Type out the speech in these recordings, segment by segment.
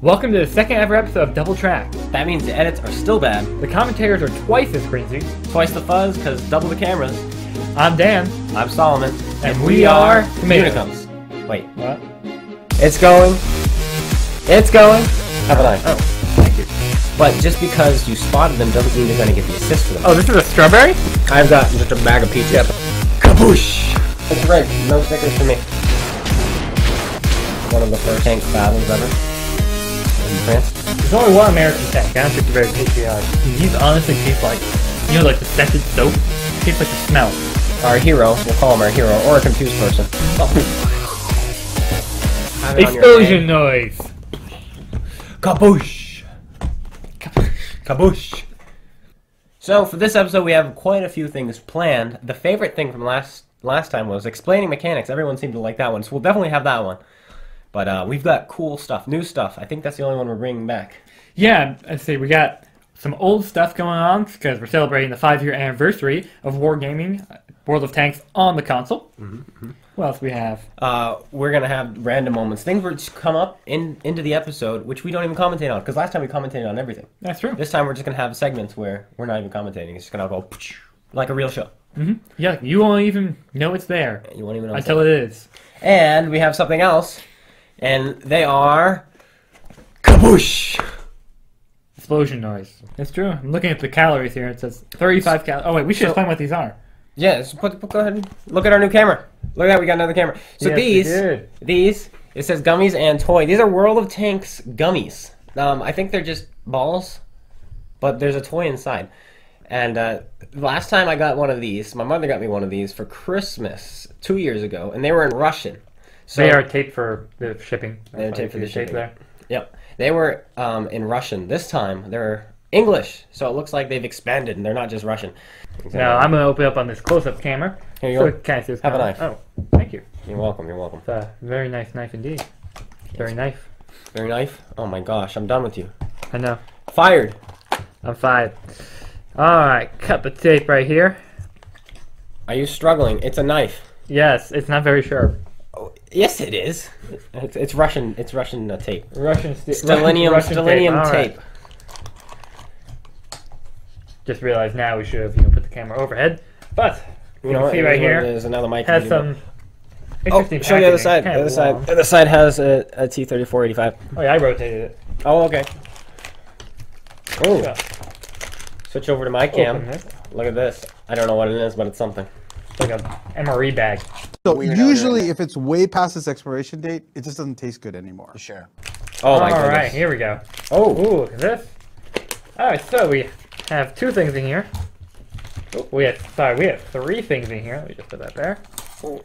Welcome to the second ever episode of Double Track. That means the edits are still bad. The commentators are twice as cringy. Twice the fuzz, because double the cameras. I'm Dan. I'm Solomon. And we are Communicums. Wait. What? It's going. It's going. Have a nice. Oh, thank you. But just because you spotted them doesn't mean you're going to get the assist for them. Oh, this is a strawberry? I've got just a bag of peaches. Yep. Kaboosh! It's right. No stickers for me. One of the first tank battles ever. In France. There's only one American tank. I don't think they're very patriotic. These honestly taste like, you know, like the scented soap? It tastes like the smell. Our hero, we'll call him our hero, or a confused person. Explosion noise! Kaboosh! Kaboosh! So, for this episode, we have quite a few things planned. The favorite thing from last time was explaining mechanics. Everyone seemed to like that one, so we'll definitely have that one. But we've got cool stuff, new stuff. I think that's the only one we're bringing back. Yeah, I'd say we got some old stuff going on because we're celebrating the 5-year anniversary of Wargaming, World of Tanks on the console. What else we have? We're going to have random moments. Things were just come up into the episode, which we don't even commentate on, because last time we commentated on everything. That's true. This time we're just going to have segments where we're not even commentating. It's just going to go like a real show. Yeah, you won't even know it's there. You won't even know until it is. And we have something else, and they are kaboosh! Explosion noise. That's true. I'm looking at the calories here. It says 35 calories. Oh wait, we should explain what these are. Yes, go ahead and look at our new camera. Look at that, we got another camera. So yes, these, it says gummies and toy. These are World of Tanks gummies. I think they're just balls, but there's a toy inside. And last time I got one of these, my mother got me one of these for Christmas 2 years ago, and they were in Russian. So they are taped for the shipping. They're taped for the shipping. There. Yep. They were in Russian. This time, they're English, so it looks like they've expanded, and they're not just Russian. Now, I'm going to open up on this close-up camera. Here you go. Can I see this Have a camera? knife. Oh, thank you. You're welcome, you're welcome. It's a very nice knife indeed. Very knife. Very knife? Oh my gosh, I'm done with you. I know. Fired! I'm fired. Alright, cut the tape right here. Are you struggling? It's a knife. Yes, it's not very sharp. Oh, yes, it is. It's Russian. It's Russian tape. Russian Stellinium tape. Right. Just realized now we should have put the camera overhead, but you can see right here. There's another mic. Has some interesting. Show the other side. The other side has a T-3485. Oh yeah, I rotated it. Oh okay. Oh. Yeah. Switch over to my cam. Look at this. I don't know what it is, but it's something. It's like a MRE bag. So usually, if it's way past its expiration date, it just doesn't taste good anymore. Sure. Oh my goodness. All right, here we go. Oh. Ooh, look at this. All right, so we have two things in here. Oh, we have 3 things in here. Let me just put that there. Oh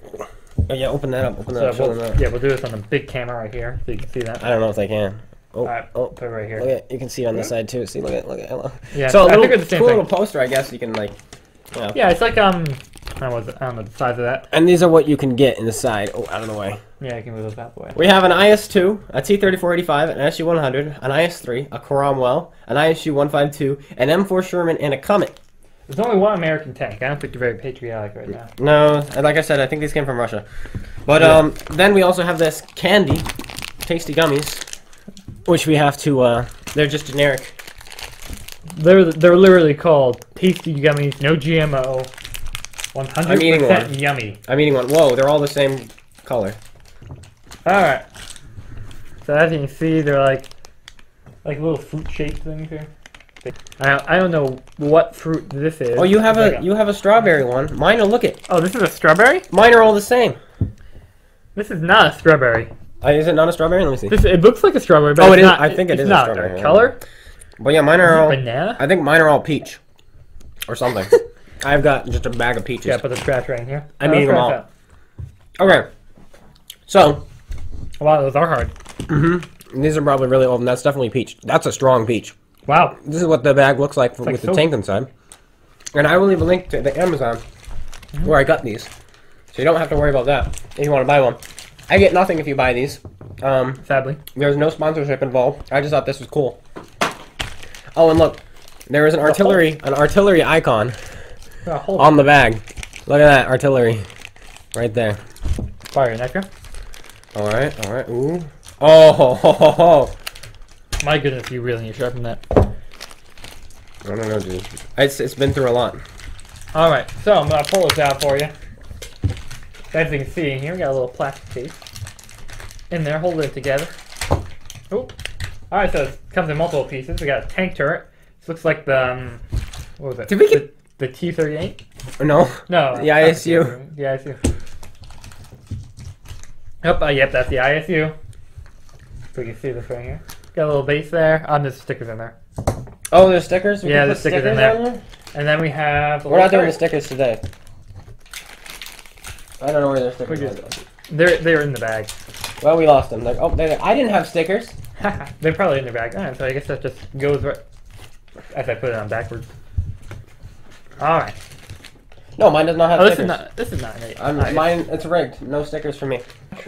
yeah, open that up. Open that up. Yeah, we'll do this on the big camera right here, so you can see that. I don't know if I can. Oh, all right, put it right here. Look at, you can see it on this side too. See, look at, hello. Yeah, so a I think it's the same cool thing. little poster, I guess you can like. You know. Yeah, it's like I don't know the size of that. And these are what you can get in the side. Oh, out of the way. Yeah, I can move those out the way. We have an IS-2, a T-3485, an SU-100, an IS-3, a Cromwell, an ISU-152, an M4 Sherman, and a Comet. There's only one American tank. I don't think you're very patriotic right now. No, like I said, I think these came from Russia. But then we also have this candy, tasty gummies, which we have to. They're just generic. They're literally called tasty gummies, no GMO, 100% yummy. I'm eating one. Whoa, they're all the same color. All right. So as you can see, they're like little fruit-shaped things here. I don't know what fruit this is. Oh, you have a strawberry one. Mine are look it. Oh, this is a strawberry? Mine are all the same. This is not a strawberry. Is it not a strawberry? Let me see. It looks like a strawberry, but oh, it's it is. not. I think it is not a strawberry. Color? But yeah, mine are all banana. I think mine are all peach, or something. I've got just a bag of peaches. Yeah, put the trash right in here. I'm eating them all. Okay. So. Wow, those are hard. These are probably really old, and that's definitely peach. That's a strong peach. Wow. This is what the bag looks like with the tank inside. And I will leave a link to the Amazon where I got these, so you don't have to worry about that if you want to buy one. I get nothing if you buy these. Sadly. There's no sponsorship involved. I just thought this was cool. Oh, and look, there is an artillery icon on the bag. Look at that artillery, right there. Fire your neck here. All right. Ooh. Oh, ho, ho, ho, ho. My goodness, you really need to sharpen that. I don't know, dude. It's been through a lot. Alright, so I'm going to pull this out for you. As you can see in here, we got a little plastic case in there, hold it together. Oh. Alright, so it comes in multiple pieces. We got a tank turret. This looks like the, what was it? Did we get the T-38? No. No. The ISU. The ISU. Yep, that's the ISU. So you can see this right here. Got a little base there. There's stickers in there. Oh, there's stickers? Yeah, there's stickers in there. And then we have... We're not doing the stickers today. I don't know where their stickers are. They're in the bag. Well, we lost them. I didn't have stickers. They're probably in the bag. Alright, so I guess that just goes right... As I put it on backwards. Alright. No, mine does not have stickers. This is not an mine, it's rigged. No stickers for me.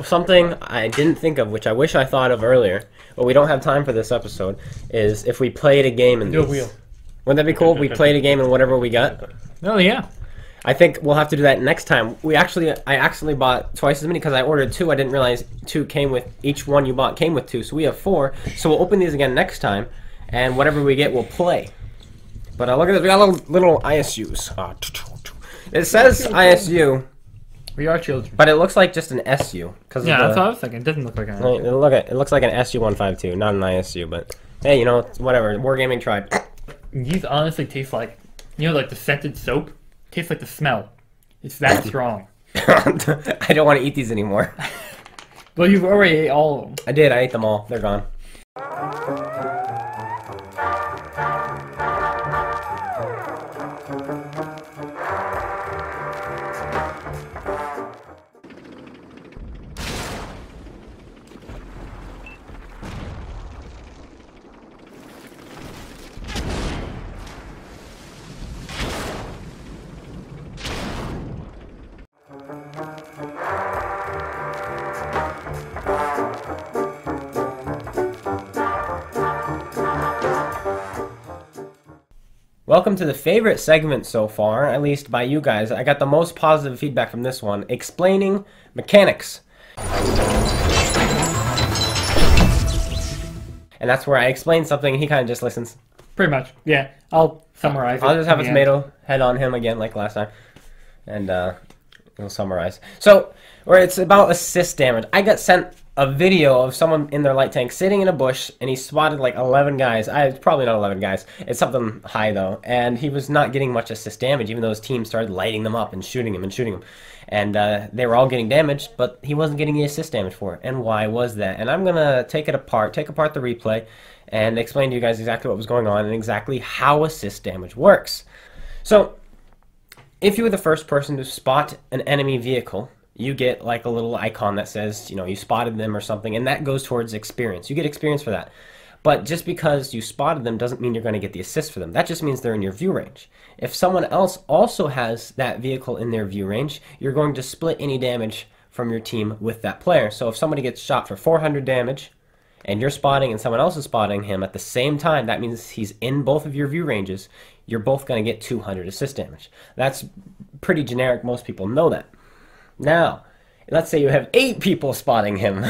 Something I didn't think of, which I wish I thought of earlier, but we don't have time for this episode, is if we played a game in Do these. a wheel. Wouldn't that be cool if we played a game in whatever we got? Oh, yeah. I think we'll have to do that next time. I actually bought twice as many because I ordered 2. I didn't realize 2 came with, each one you bought came with 2, so we have 4. So we'll open these again next time, and whatever we get, we'll play. But look at this, we got little ISUs. It says ISU. We are children. But it looks like just an SU. Yeah, that's what I was thinking. It doesn't look like an ISU. It looks like an SU-152, not an ISU, but hey, you know, whatever. Wargaming tried. These honestly taste like, you know, like the scented soap? Tastes like the smell. It's that strong. I don't want to eat these anymore. Well, you've already ate all of them. I did. I ate them all. They're gone. Welcome to the favorite segment so far, at least by you guys. I got the most positive feedback from this one, explaining mechanics. And that's where I explain something and he kind of just listens. Pretty much, yeah. I'll summarize it. I'll just have a tomato head on him again like last time. And we'll summarize. So, where it's about assist damage. I got sent a video of someone in their light tank sitting in a bush, and he spotted like 11 guys. It's probably not 11 guys. It's something high, though. And he was not getting much assist damage, even though his team started lighting them up and shooting him and shooting him. And they were all getting damaged, but he wasn't getting the assist damage for it. And why was that? And I'm going to take apart the replay, and explain to you guys exactly what was going on and exactly how assist damage works. So, if you were the first person to spot an enemy vehicle, you get like a little icon that says, you know, you spotted them or something, and that goes towards experience. You get experience for that. But just because you spotted them doesn't mean you're going to get the assist for them. That just means they're in your view range. If someone else also has that vehicle in their view range, you're going to split any damage from your team with that player. So if somebody gets shot for 400 damage, and you're spotting and someone else is spotting him at the same time, that means he's in both of your view ranges, you're both going to get 200 assist damage. That's pretty generic. Most people know that. Now, let's say you have 8 people spotting him.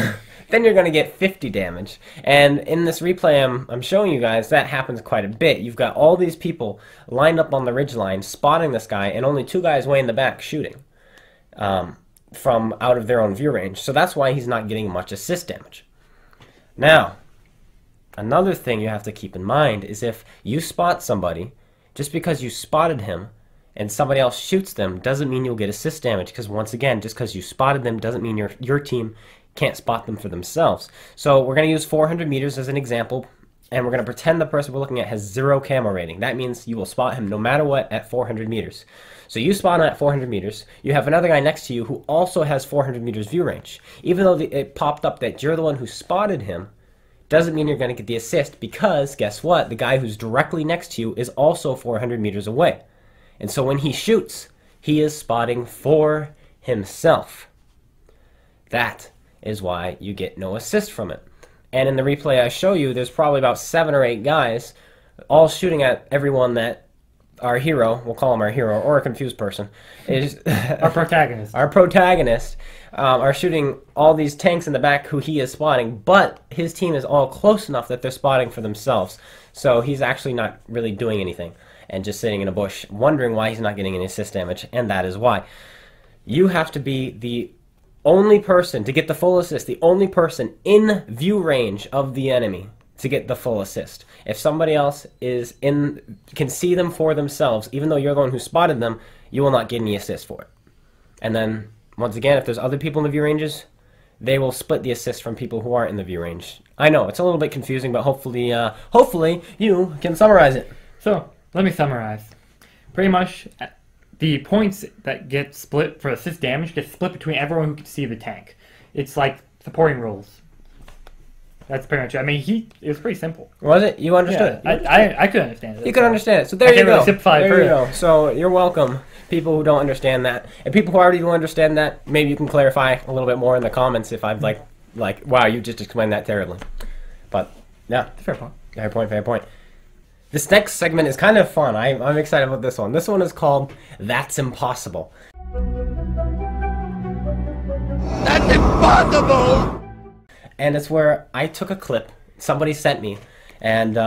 Then you're going to get 50 damage. And in this replay I'm showing you guys, that happens quite a bit. You've got all these people lined up on the ridgeline spotting this guy, and only 2 guys way in the back shooting from out of their own view range. So that's why he's not getting much assist damage. Now, another thing you have to keep in mind is if you spot somebody, just because you spotted him and somebody else shoots them doesn't mean you'll get assist damage, because once again, just because you spotted them doesn't mean your team can't spot them for themselves. So we're going to use 400 meters as an example, and we're going to pretend the person we're looking at has 0 camo rating. That means you will spot him no matter what at 400 meters. So you spot him at 400 meters. You have another guy next to you who also has 400 meters view range. Even though it popped up that you're the one who spotted him, doesn't mean you're going to get the assist, because guess what? The guy who's directly next to you is also 400 meters away. And so when he shoots, he is spotting for himself. That is why you get no assist from it. And in the replay I show you, there's probably about 7 or 8 guys all shooting at everyone that our hero, we'll call him our hero, or a confused person, is Our protagonist. our protagonist, are shooting all these tanks in the back who he is spotting, but his team is all close enough that they're spotting for themselves. So he's actually not really doing anything and just sitting in a bush, wondering why he's not getting any assist damage, and that is why. You have to be the only person to get the full assist, the only person in view range of the enemy to get the full assist. If somebody else can see them for themselves, even though you're the one who spotted them, you will not get any assist for it. And then, once again, if there's other people in the view ranges, they will split the assist from people who aren't in the view range. I know, it's a little bit confusing, but hopefully you can summarize it. So, let me summarize. Pretty much, the points that get split for assist damage get split between everyone who can see the tank. It's like supporting roles. That's pretty much it. I mean, it was pretty simple. Was it? You understood Yeah, it? I could understand it. You could understand it. So there you can't go. really simplify it There you further. go. So you're welcome, people who don't understand that. And people who already do understand that, maybe you can clarify a little bit more in the comments if I've like, wow, you just explained that terribly. But, yeah. Fair point. Fair point, fair point. This next segment is kind of fun. I'm excited about this one. This one is called That's Impossible. That's impossible! And it's where I took a clip somebody sent me, and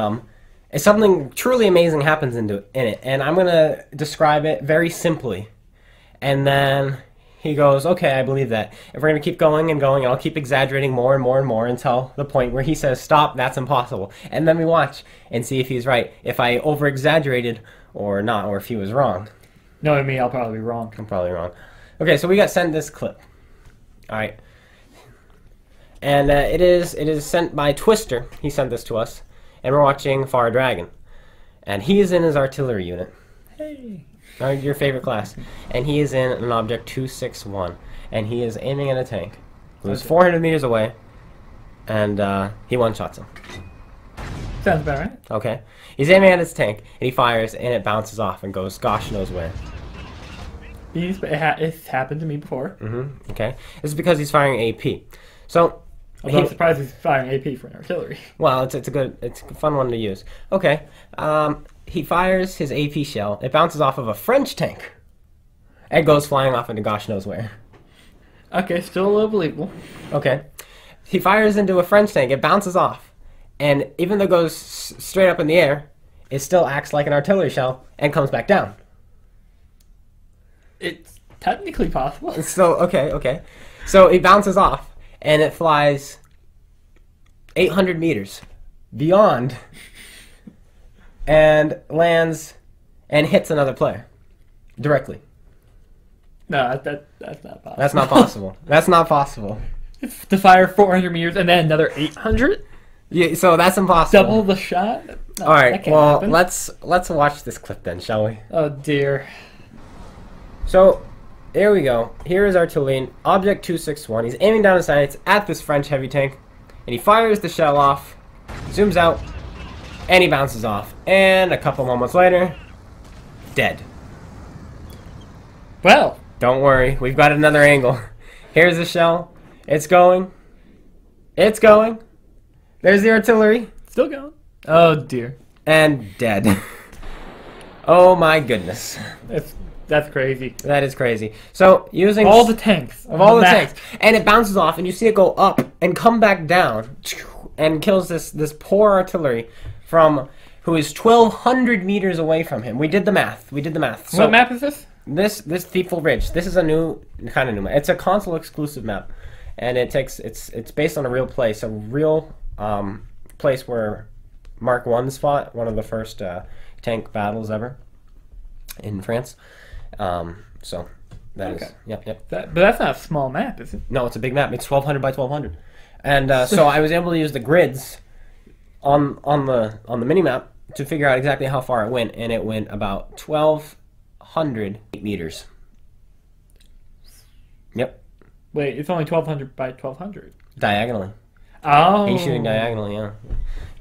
it's something truly amazing happens in it. And I'm going to describe it very simply. And then he goes, okay, I believe that. If we're going to keep going and going, and I'll keep exaggerating more and more and more until the point where he says, stop, that's impossible. And then we watch and see if he's right, if I over-exaggerated or not, or if he was wrong. Knowing me, I'll probably be wrong. I'm probably wrong. Okay, so we got sent this clip. All right. And it is sent by Twister. He sent this to us. And we're watching Far Dragon. And he is in his artillery unit. Hey. Your favorite class. And he is in an object 261. And he is aiming at a tank. Who's 400 meters away. And he one-shots him. Sounds about right. Okay. He's aiming at his tank. And he fires. And it bounces off and goes gosh knows where. It's happened to me before. Okay. This is because he's firing AP. So... Although I'm surprised he's firing AP for an artillery. Well, it's a fun one to use. Okay, he fires his AP shell. It bounces off of a French tank. It goes flying off into gosh knows where. Okay, still a little believable. Okay, he fires into a French tank. It bounces off, and even though it goes straight up in the air, it still acts like an artillery shell and comes back down. It's technically possible. So okay. So it bounces off. And it flies 800 meters beyond and lands and hits another player directly. No, that's not possible. That's not possible. That's not possible. To fire 400 meters and then another 800? Yeah, so that's impossible. Double the shot? No, all right. that can't Well, happen. let's watch this clip then, shall we? Oh dear. So. There we go. Here is artillery, object 261. He's aiming down his sights at this French heavy tank, and he fires the shell off, zooms out, and he bounces off. And a couple moments later, dead. Well, don't worry, we've got another angle. Here's the shell. It's going. It's going. There's the artillery. still going. Oh dear. And dead. Oh my goodness. That's crazy. That is crazy. So, using... all the tanks. Of all the tanks. And it bounces off, and you see it go up and come back down and kills this poor artillery who is 1,200 meters away from him. We did the math. So what map is this? This Thieful Ridge. This is a new map. It's a console exclusive map. And it's based on a real place. A real place where Mark 1's fought. One of the first tank battles ever in France. So that is yep. But that's not a small map, is it? No, it's a big map. It's 1,200 by 1,200, and so I was able to use the grids on the mini map to figure out exactly how far it went, and it went about 1,200 meters. Yep. Wait, it's only 1,200 by 1,200. Diagonally. Oh. He's shooting diagonally.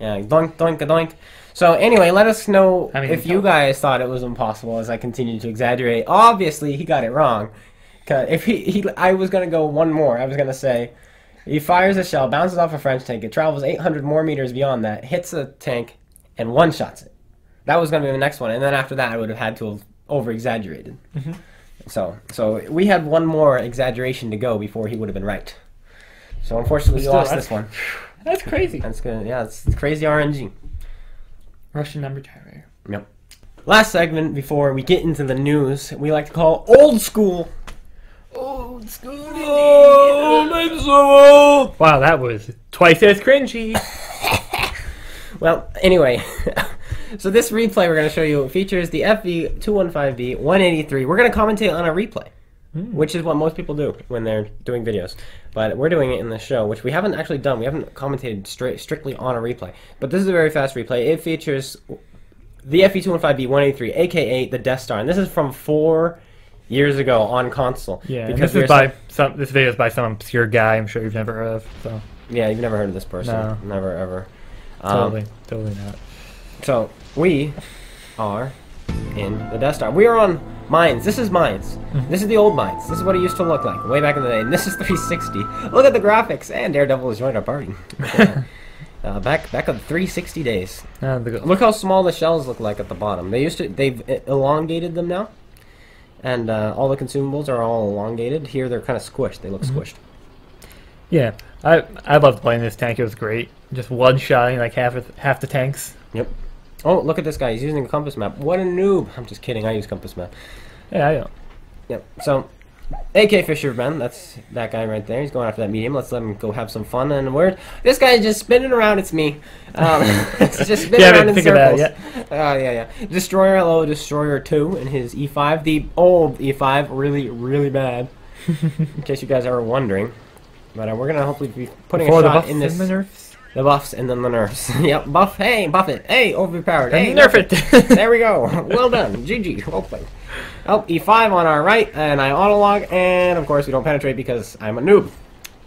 Yeah. Doink doink doink. So anyway, let us know if you guys thought it was impossible as I continued to exaggerate. Obviously, he got it wrong. If I was going to go one more. I was going to say, he fires a shell, bounces off a French tank. It travels 800 more meters beyond that, hits a tank, and one-shots it. That was going to be the next one, and then after that, I would have had to have over-exaggerated. So we had one more exaggeration to go before he would have been right. So unfortunately, we lost this one. That's crazy. That's good. Yeah, it's crazy RNG. Russian number generator. Yep. Last segment before we get into the news, we like to call old school. Old school. Oh, I'm so old. Wow, that was twice as cringy. Well, anyway, so this replay we're going to show you features the FV215B 183. We're going to commentate on a replay, which is what most people do when they're doing videos. But we're doing it in the show, which we haven't actually done. We haven't commentated strictly on a replay. But this is a very fast replay. It features the FV215B 183, a.k.a. the Death Star. And this is from 4 years ago on console. Yeah, because this video is by some obscure guy I'm sure you've never heard of. So yeah, you've never heard of this person. No. Never, ever. Totally not. So, we are in the Death Star. We are on Mines. This is Mines. This is the old Mines. This is what it used to look like way back in the day. And this is 360. Look at the graphics. And Daredevil has joined our party. Back of 360 days. Look how small the shells look like at the bottom. They've elongated them now. And all the consumables are all elongated. Here they're kind of squished. They look squished. Yeah, I loved playing this tank. It was great. Just one-shotting like half the tanks. Yep. Oh, look at this guy. He's using a compass map. What a noob. I'm just kidding. I use compass map. Yeah, I know. Yep. So, AK Fisherman, that's that guy right there. He's going after that medium. Let's let him go have some fun. And this guy is just spinning around. It's me. It's just spinning around in circles. Yeah. Destroyer LO, Destroyer 2 and his E5. The old E5, really, really bad. In case you guys are wondering. But we're going to hopefully be putting a shot in this. The buffs and then the nerfs. Yep, buff. Hey, buff it. Hey, overpowered. Hey, nerf it. There we go. Well done. GG. Well played. Oh, E5 on our right, and I autolog, and of course we don't penetrate because I'm a noob.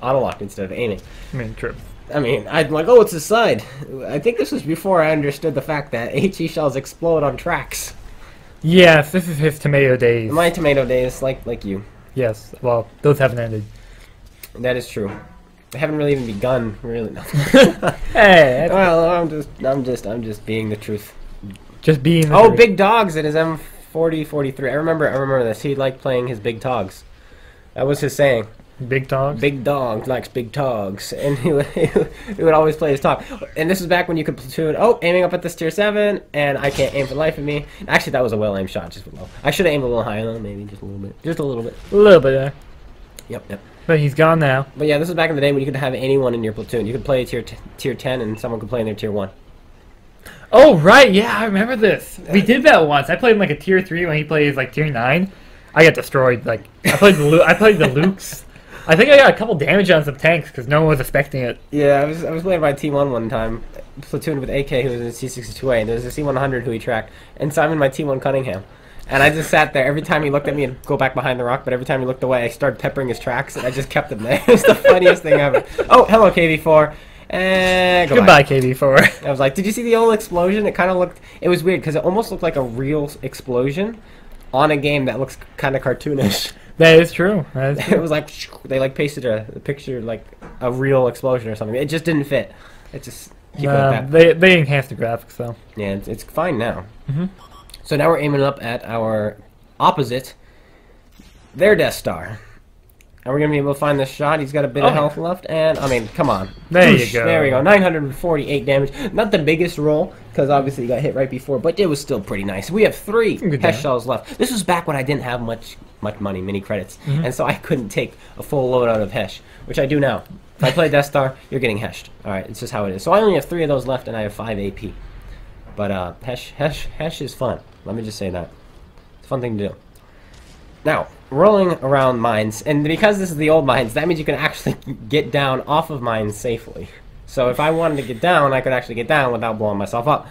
Autolocked instead of aiming. I mean, true. I'm like, oh, it's a side. I think this was before I understood the fact that HE shells explode on tracks. Yes, this is his tomato days. My tomato days, like you. Yes, well, those haven't ended. That is true. I haven't really even begun, really. No. Hey, well, I'm just being the truth. Just being. The truth. Big dogs at his M4043. I remember this. He liked playing his big dogs. That was his saying. Big dogs. Big dog likes big dogs, and he would always play his top. And this is back when you could platoon. Oh, aiming up at this tier 7, and I can't aim for the life of me. Actually, that was a well-aimed shot, just below. I should have aimed a little higher though, maybe just a little bit, A little bit there. Yep. But he's gone now. But yeah, this is back in the day when you could have anyone in your platoon. You could play tier 10, and someone could play in their tier 1. Oh right, yeah, I remember this. We did that once. I played in like a tier 3 when he plays like tier 9. I got destroyed. Like I played the Lukes. I think I got a couple damage on some tanks because no one was expecting it. Yeah, I was playing by T1 one time, platooned with AK who was in C62A, and there was a C100 who he tracked, and Simon my T1 Cunningham. And I just sat there. Every time he looked at me, I'd go back behind the rock, but every time he looked away, I started peppering his tracks, and I just kept him there. It was the funniest thing ever. Oh, hello, KV4. And goodbye, KV4. I was like, did you see the old explosion? It kind of looked... It was weird, because it almost looked like a real explosion on a game that looks kind of cartoonish. That is true. It was like, they like pasted a picture, like a real explosion or something. It just didn't fit. It just... Keep it like that. They enhanced the graphics, though. Yeah, it's fine now. So now we're aiming up at our opposite, their Death Star. And we're going to be able to find this shot. He's got a bit of health left. And, I mean, come on. There you go. There we go. 948 damage. Not the biggest roll, because obviously he got hit right before, but it was still pretty nice. We have 3 Hesh shells left. This was back when I didn't have much money, mini credits. And so I couldn't take a full loadout of Hesh, which I do now. If I play Death Star, you're getting Heshed. Alright, it's just how it is. So I only have 3 of those left, and I have 5 AP. But Hesh is fun. Let me just say that. It's a fun thing to do. Now, rolling around mines, and because this is the old mines, that means you can actually get down off of mines safely. So if I wanted to get down, I could actually get down without blowing myself up.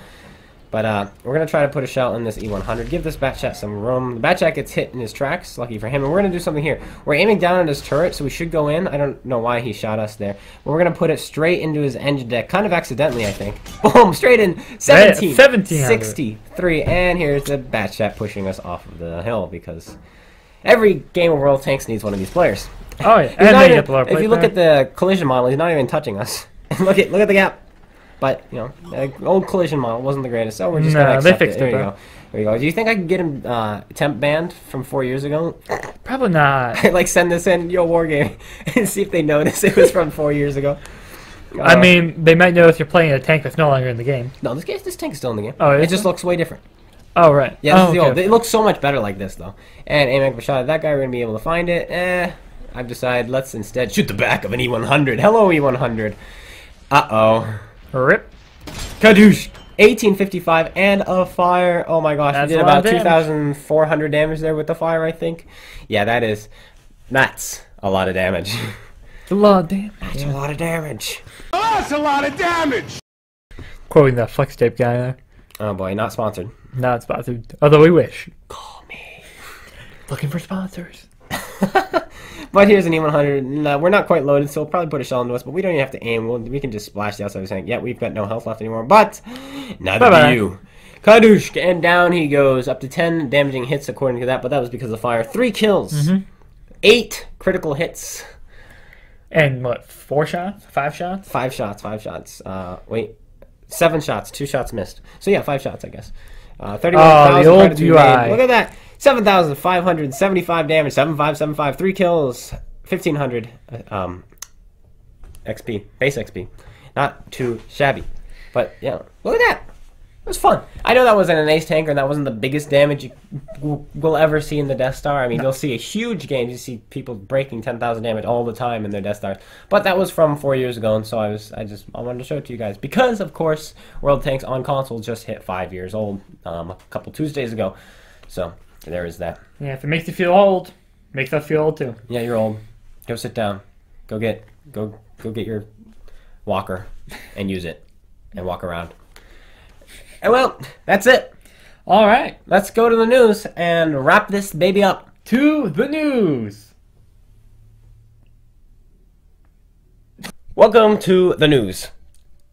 But we're going to try to put a shell in this E100, give this Batchat some room. The Batchat gets hit in his tracks, lucky for him, and we're going to do something here. We're aiming down at his turret, so we should go in. I don't know why he shot us there. But we're going to put it straight into his engine deck, kind of accidentally, I think. Boom, straight in, 63, and here's the Batchat pushing us off of the hill, because every game of World of Tanks needs one of these players. Oh, yeah. And if you look at the collision model, he's not even touching us. look at the gap. But, you know, old collision model wasn't the greatest, so we're just going to No, accept they fixed There it, you bro. go. There you go. Do you think I could get him temp banned from 4 years ago? Probably not. Like, send this in, yo, Wargaming, and see if they notice it was from 4 years ago. I mean, they might notice you're playing a tank that's no longer in the game. No, this tank's still in the game. Oh, it is just it? looks way different. Oh, right. Yeah, this oh, is the okay. old. It looks so much better like this, though. And Amek Bashad, that guy, we're going to be able to find it. I've decided let's instead shoot the back of an E100. Hello, E100. Uh-oh. Rip. Kadoosh! 1855 and a fire. Oh my gosh, That's we did a lot about of damage. 2,400 damage there with the fire, I think. Yeah, that's a lot of damage. It's a lot of damage. That's a lot of damage. Oh, that's a lot of damage! Quoting that flex tape guy there. Oh boy, not sponsored. Not sponsored. Although we wish. Call me. Looking for sponsors. But here's an E100. No, we're not quite loaded, so we'll probably put a shell into us, but we don't even have to aim. We can just splash the outside of the tank. Yeah, we've got no health left anymore, but neither Bye-bye. do you. Kadoosh! And down he goes. Up to 10 damaging hits according to that, but that was because of the fire. 3 kills. 8 critical hits. And what, 4 shots? 5 shots? 5 shots, 5 shots. Wait. 7 shots, 2 shots missed. So yeah, 5 shots, I guess. 31,000 the old credits we UI. made. Look at that. 7,575 damage, 7,575, 3 kills, 1,500 XP, base XP. Not too shabby. But yeah, look at that. It was fun. I know that wasn't an ace tanker and that wasn't the biggest damage you will ever see in the Death Star. I mean, you'll see a huge game. You see people breaking 10,000 damage all the time in their Death Stars. But that was from 4 years ago, and so I wanted to show it to you guys. Because, of course, World Tanks on console just hit 5 years old a couple Tuesdays ago. So, there is that. Yeah, if it makes you feel old, makes us feel old too. Yeah, you're old. Go sit down. Go get your walker and use it and walk around. And well, that's it. All right, Let's go to the news and wrap this baby up. to the news. Welcome to the news.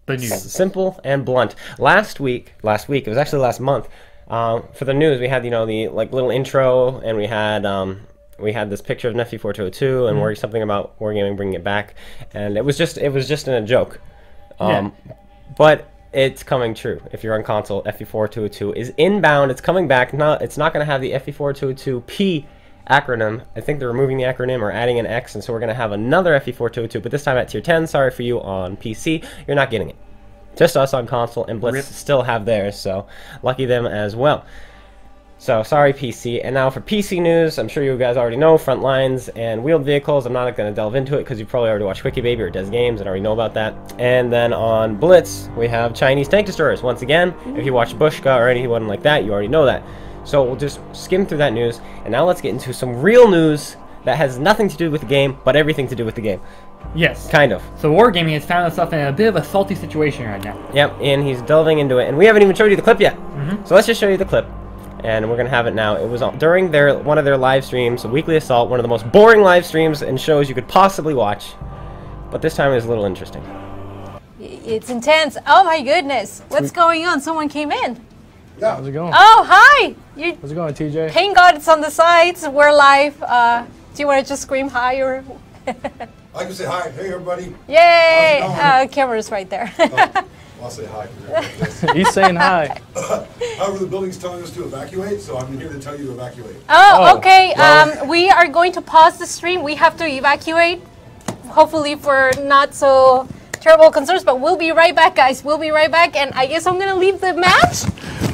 The news. Simple and blunt. Last week, it was actually last month. For the news, we had the little intro, and we had this picture of Nephi 4202 and something about Wargaming bringing it back, and it was just in a joke. But it's coming true. If you're on console, FE4202 is inbound. It's coming back. It's not going to have the FE4202P acronym. I think they're removing the acronym or adding an X, and so we're going to have another FE4202, but this time at tier 10. Sorry for you on PC. You're not getting it. Just us on console, and Blitz still have theirs, so lucky them as well. So, sorry PC. And now for PC news, I'm sure you guys already know, front lines and wheeled vehicles. I'm not going to delve into it because you probably already watched Quickie Baby or Des Games and already know about that. And then on Blitz, we have Chinese tank destroyers. Once again, if you watch Bushka or anyone like that, you already know that. So we'll just skim through that news, and now let's get into some real news that has nothing to do with the game, but everything to do with the game. Yes. Kind of. So Wargaming has found itself in a bit of a salty situation right now. Yep, and he's delving into it, and we haven't even showed you the clip yet. So let's just show you the clip. And we're going to have it now. It was during one of their live streams, Weekly Assault, one of the most boring live streams and shows you could possibly watch. But this time it was a little interesting. It's intense. Oh my goodness. What's going on? Someone came in. How's it going? Oh, hi. How's it going, TJ? Thank God it's on the sides. We're live. Do you want to just scream hi or? I can say hi. Hey, everybody. Yay! How's it going? Camera's right there. I'll say hi. 'Cause everybody does. He's saying hi. However, the building's telling us to evacuate, so I'm here to tell you to evacuate. Oh, okay. We are going to pause the stream. We have to evacuate. Hopefully for not so terrible concerns, but we'll be right back, guys. We'll be right back, and I guess I'm gonna leave the match.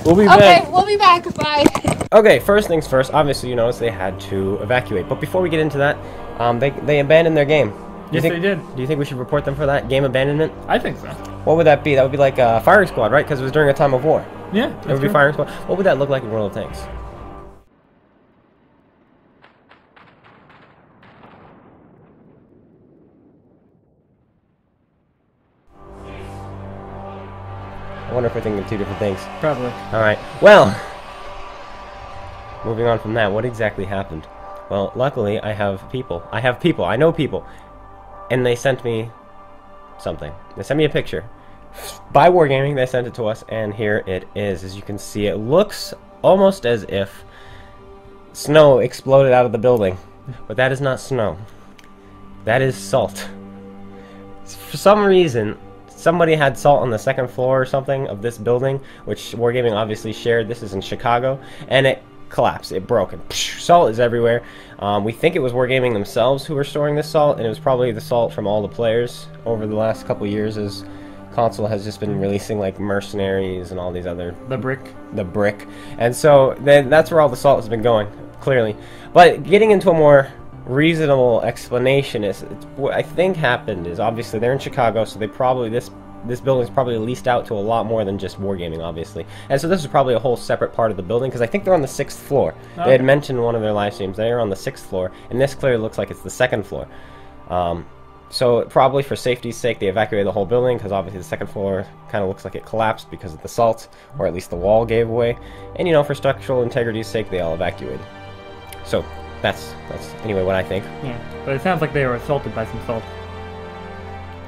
We'll be Okay, back. we'll be back. Bye. Okay, first things first, obviously you noticed they had to evacuate. But before we get into that, they abandoned their game. Yes, they did. Do you think we should report them for that game abandonment? I think so. What would that be? That would be like a firing squad, right? Because it was during a time of war. Yeah, It would be firing squad. What would that look like in World of Tanks? I wonder if we're thinking two different things. Probably. Alright, well, moving on from that, what exactly happened? Well, luckily, I know people, and they sent me something. They sent me a picture. By Wargaming, they sent it to us, and here it is. As you can see, it looks almost as if snow exploded out of the building, but that is not snow. That is salt. For some reason, somebody had salt on the second floor or something of this building, which Wargaming obviously shared. This is in Chicago, and it collapsed. It broke, and salt is everywhere. We think it was Wargaming themselves who were storing this salt, and it was probably the salt from all the players over the last couple years as console has just been releasing like Mercenaries and all these other... The brick. And so then that's where all the salt has been going, clearly. But getting into a more reasonable explanation is what I think happened is obviously they're in Chicago, so they probably this building's probably leased out to a lot more than just Wargaming, obviously. And so this is probably a whole separate part of the building, because I think they're on the 6th floor. Okay. They had mentioned in one of their live streams they are on the 6th floor, and this clearly looks like it's the 2nd floor. So probably for safety's sake they evacuated the whole building, because obviously the 2nd floor kind of looks like it collapsed because of the salt, or at least the wall gave away. And you know, for structural integrity's sake they all evacuated. So that's anyway what I think. Yeah, but it sounds like they were assaulted by some salt.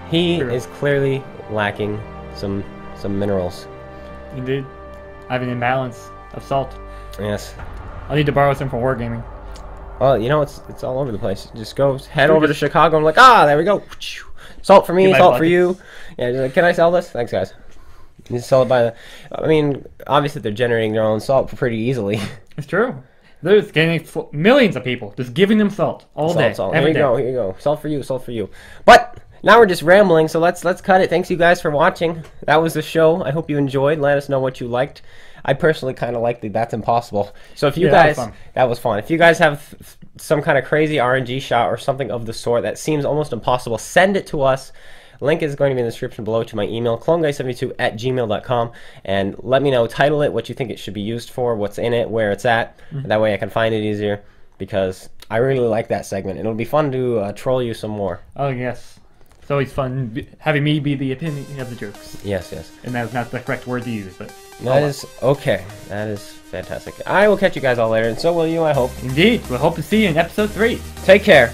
He is clearly lacking some minerals. Indeed. I have an imbalance of salt. Yes. I'll need to borrow some from Wargaming. Well, you know, it's all over the place. Just go head over to Chicago and like, there we go. Salt for me, salt for you. Yeah, just like, can I sell this? Thanks, guys. You just sell it by the... I mean, obviously they're generating their own salt pretty easily. It's true. They're just getting millions of people just giving them salt all day. Here you go. Salt for you, salt for you. But now we're just rambling, so let's cut it. Thanks you guys for watching. That was the show. I hope you enjoyed. Let us know what you liked. I personally kind of liked the That's Impossible. So if you guys... That was fun. If you guys have some kind of crazy RNG shot or something of the sort that seems almost impossible, send it to us. Link is going to be in the description below to my email, cloneguy72@gmail.com, and let me know, title it, what you think it should be used for, what's in it, where it's at. That way I can find it easier, because I really like that segment. It'll be fun to troll you some more. Oh, yes. It's always fun having me be the opinion of the jerks. Yes, yes. And that's not the correct word to use, but... That is okay. That is fantastic. I will catch you guys all later, and so will you, I hope. Indeed. We'll hope to see you in episode 3. Take care.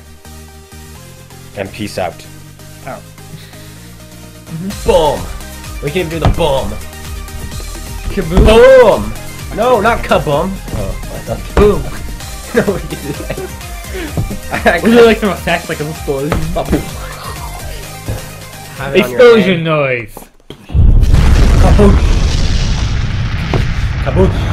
And peace out. Out. Boom! We can even do the boom. Kaboom! Boom! No, not kaboom. Oh, I thought boom. No, we can do that. We do like some effects, like a explosion. Explosion noise! Kaboosh! Kaboosh!